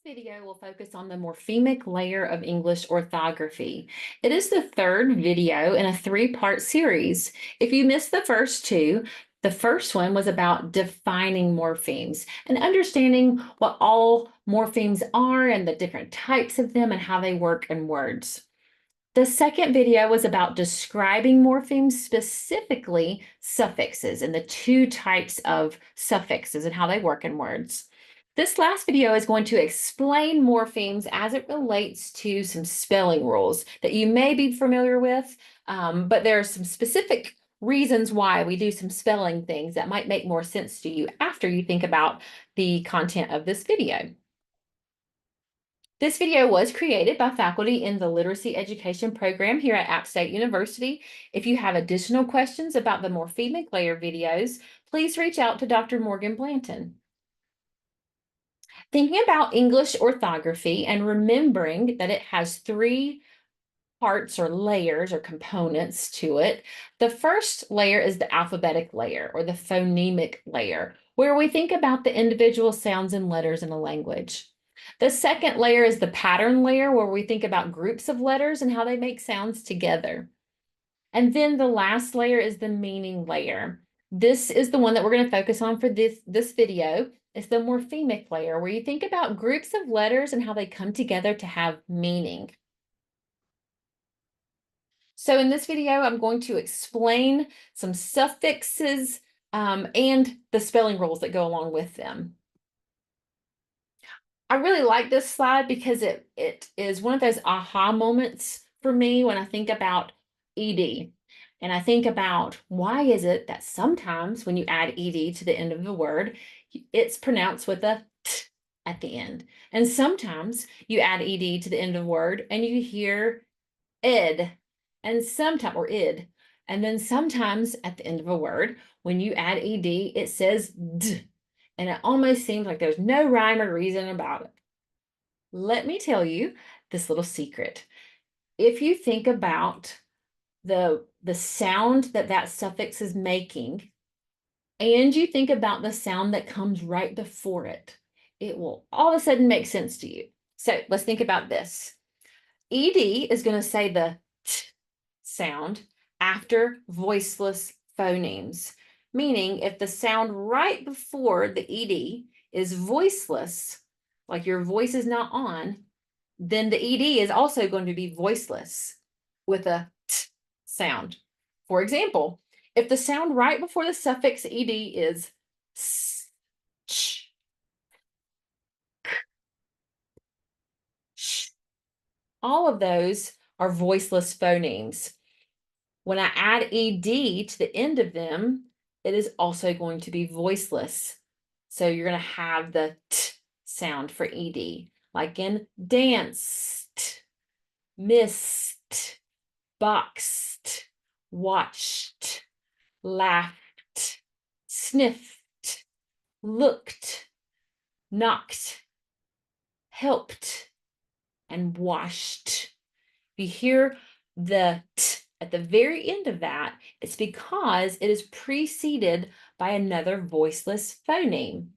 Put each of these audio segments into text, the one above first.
Video will focus on the morphemic layer of English orthography. It is the third video in a three-part series. If you missed the first two, the first one was about defining morphemes and understanding what all morphemes are and the different types of them and how they work in words. The second video was about describing morphemes, specifically suffixes and the two types of suffixes and how they work in words. This last video is going to explain morphemes as it relates to some spelling rules that you may be familiar with, but there are some specific reasons why we do some spelling things that might make more sense to you after you think about the content of this video. This video was created by faculty in the Literacy Education program here at App State University. If you have additional questions about the morphemic layer videos, please reach out to Dr. Morgan Blanton. Thinking about English orthography and remembering that it has three parts or layers or components to it. The first layer is the alphabetic layer or the phonemic layer, where we think about the individual sounds and letters in a language. The second layer is the pattern layer, where we think about groups of letters and how they make sounds together. And then the last layer is the meaning layer. This is the one that we're going to focus on for this video. It's the morphemic layer, where you think about groups of letters and how they come together to have meaning. So in this video, I'm going to explain some suffixes and the spelling rules that go along with them. I really like this slide because it is one of those aha moments for me when I think about ED. And I think about, why is it that sometimes when you add ED to the end of the word, it's pronounced with a t at the end. And sometimes you add ED to the end of the word and you hear ed, and sometimes, or id. And then sometimes at the end of a word, when you add ed, it says d. And it almost seems like there's no rhyme or reason about it. Let me tell you this little secret. If you think about the sound that that suffix is making, and you think about the sound that comes right before it, it will all of a sudden make sense to you. So let's think about this. Ed is going to say the t sound after voiceless phonemes, meaning if the sound right before the ed is voiceless, like your voice is not on, then the ed is also going to be voiceless with a t sound. For example, if the sound right before the suffix ed is s, ch, k, sh, all of those are voiceless phonemes. When I add ed to the end of them, it is also going to be voiceless. So you're going to have the t sound for ed, like in danced, missed, boxed, watched, laughed, sniffed, looked, knocked, helped, and washed. If you hear the t at the very end of that, it's because it is preceded by another voiceless phoneme.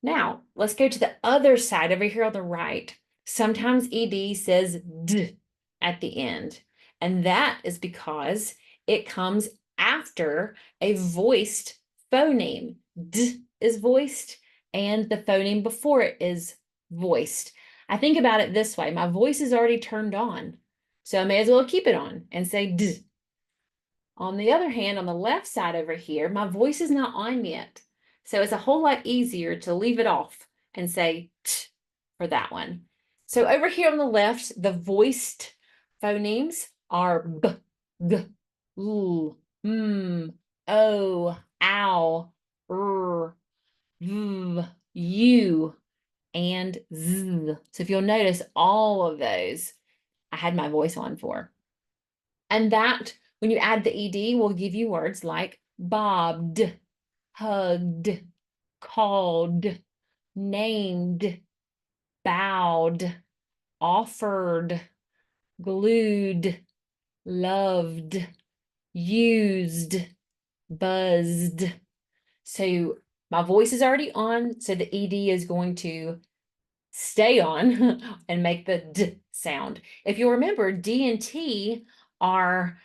Now, let's go to the other side over here on the right. Sometimes ed says d at the end, and that is because it comes after a voiced phoneme. D is voiced, and the phoneme before it is voiced. I think about it this way. My voice is already turned on, so I may as well keep it on and say d. On the other hand, on the left side over here, my voice is not on yet. So it's a whole lot easier to leave it off and say t for that one. So over here on the left, the voiced phonemes are b, g, l, m, o, ow, r, v, u, and z. So if you'll notice, all of those I had my voice on for. And that, when you add the ed, will give you words like bobbed, hugged, called, named, bowed, offered, glued, loved, used, buzzed. So my voice is already on, so the ed is going to stay on and make the D sound. If you remember, D and T are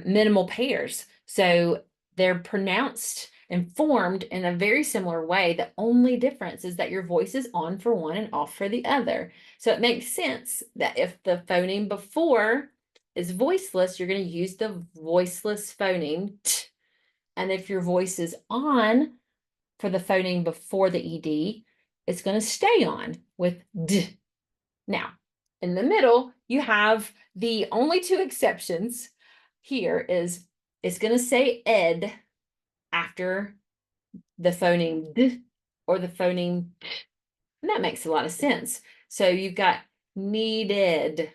minimal pairs. So they're pronounced and formed in a very similar way. The only difference is that your voice is on for one and off for the other. So it makes sense that if the phoneme before is voiceless, you're going to use the voiceless phoneme T. And if your voice is on for the phoneme before the ED, it's going to stay on with D. Now, in the middle, you have the only two exceptions here is it's going to say ed after the phoneme D or the phoneme P. And that makes a lot of sense. So you've got needed,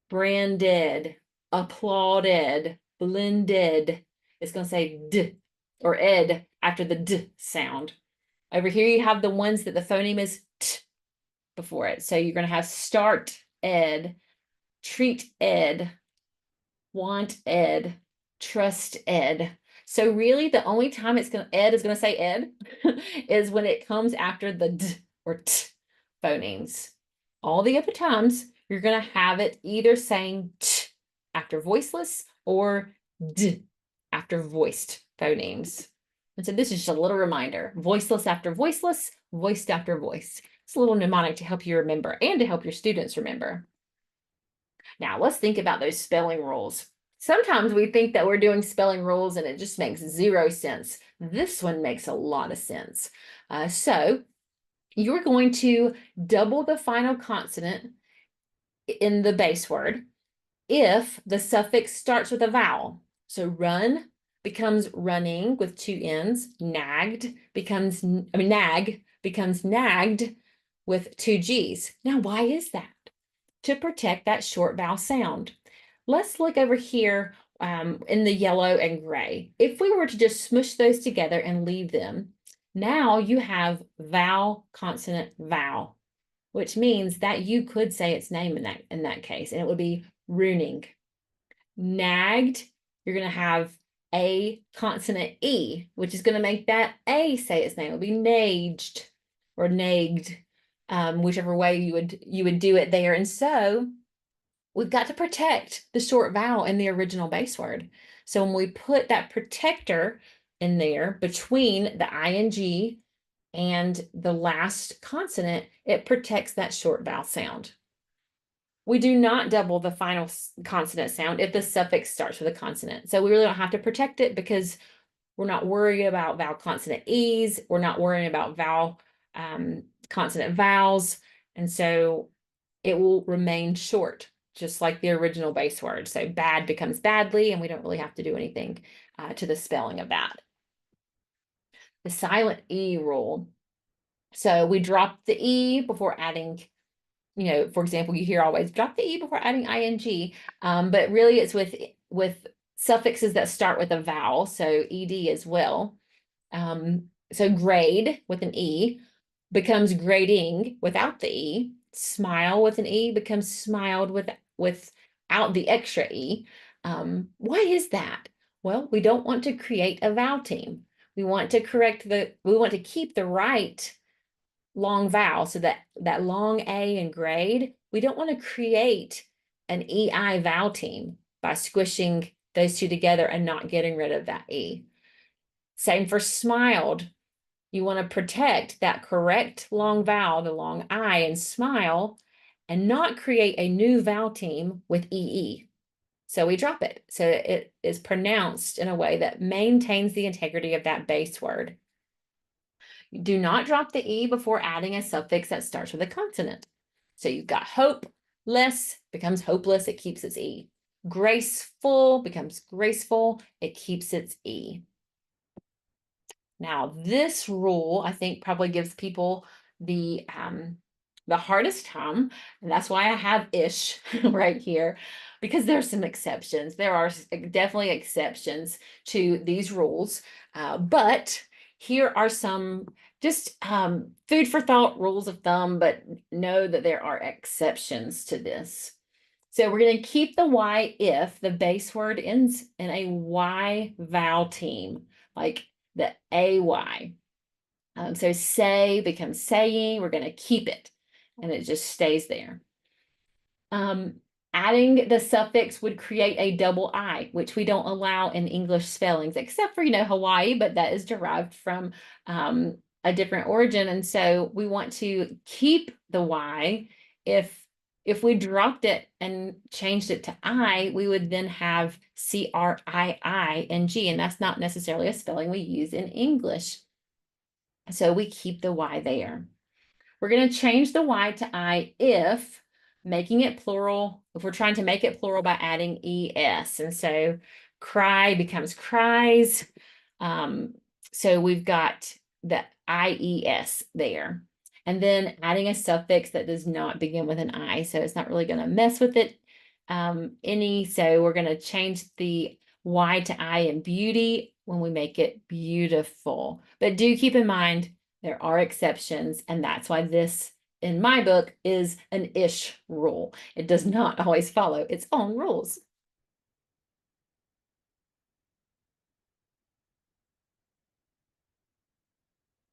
branded, applauded, blended. It's going to say D or ed after the D sound. Over here, you have the ones that the phoneme is T before it. So you're going to have start ed, treat ed, want ed, trust ed. So really the only time ed is going to say ed is when it comes after the D or T phonemes. All the other times you're going to have it either saying T after voiceless or D after voiced phonemes. And so this is just a little reminder, voiceless after voiceless, voiced after voiced. It's a little mnemonic to help you remember and to help your students remember. Now let's think about those spelling rules. Sometimes we think that we're doing spelling rules and it just makes zero sense. This one makes a lot of sense. So you're going to double the final consonant in the base word if the suffix starts with a vowel. So run becomes running with two N's. Nag becomes nagged with two G's. Now, why is that? To protect that short vowel sound. Let's look over here in the yellow and gray. If we were to just smush those together and leave them, now you have vowel, consonant, vowel, which means that you could say its name in that case, and it would be ruining. Nagged, you're going to have a consonant E, which is going to make that A say its name. It would be naged or nagged, whichever way you would do it there. And so we've got to protect the short vowel in the original base word. So when we put that protector in there between the ing and the last consonant, it protects that short vowel sound. We do not double the final consonant sound if the suffix starts with a consonant. So we really don't have to protect it because we're not worried about vowel consonant E's. We're not worrying about vowel consonant vowels. And so it will remain short, just like the original base word. So bad becomes badly, and we don't really have to do anything to the spelling of that. The silent E rule. So we drop the E before adding, for example, you hear always drop the E before adding ing, but really it's with suffixes that start with a vowel, so ed as well. So grade with an E becomes grading without the E. Smile with an E becomes smiled without the extra E. Why is that? Well, we don't want to create a vowel team. We want to keep the right long vowel, so that long A in grade, we don't want to create an EI vowel team by squishing those two together and not getting rid of that E. Same for smiled. You want to protect that correct long vowel, the long I in smile, and not create a new vowel team with EE. So we drop it. So it is pronounced in a way that maintains the integrity of that base word. Do not drop the E before adding a suffix that starts with a consonant. So you've got hopeless becomes hopeless, it keeps its E. Graceful becomes graceful, it keeps its E. Now, this rule, I think, probably gives people the hardest time, and that's why I have ish right here, because there's some exceptions. There are definitely exceptions to these rules, but here are some just food for thought rules of thumb, but know that there are exceptions to this. So we're going to keep the Y if the base word ends in a Y vowel team, like the AY. So say becomes saying, we're going to keep it. and it just stays there. Adding the suffix would create a double I, which we don't allow in English spellings, except for, Hawaii, but that is derived from a different origin. And so we want to keep the Y. If we dropped it and changed it to I, we would then have CRIING, and that's not necessarily a spelling we use in English. So we keep the Y there. We're going to change the Y to I if making it plural, if we're trying to make it plural by adding ES. And so cry becomes cries. So we've got the IES there. And then adding a suffix that does not begin with an I. So it's not really going to mess with it any. So we're going to change the Y to I in beauty when we make it beautiful. But do keep in mind, there are exceptions, and that's why this, in my book, is an ish rule. It does not always follow its own rules.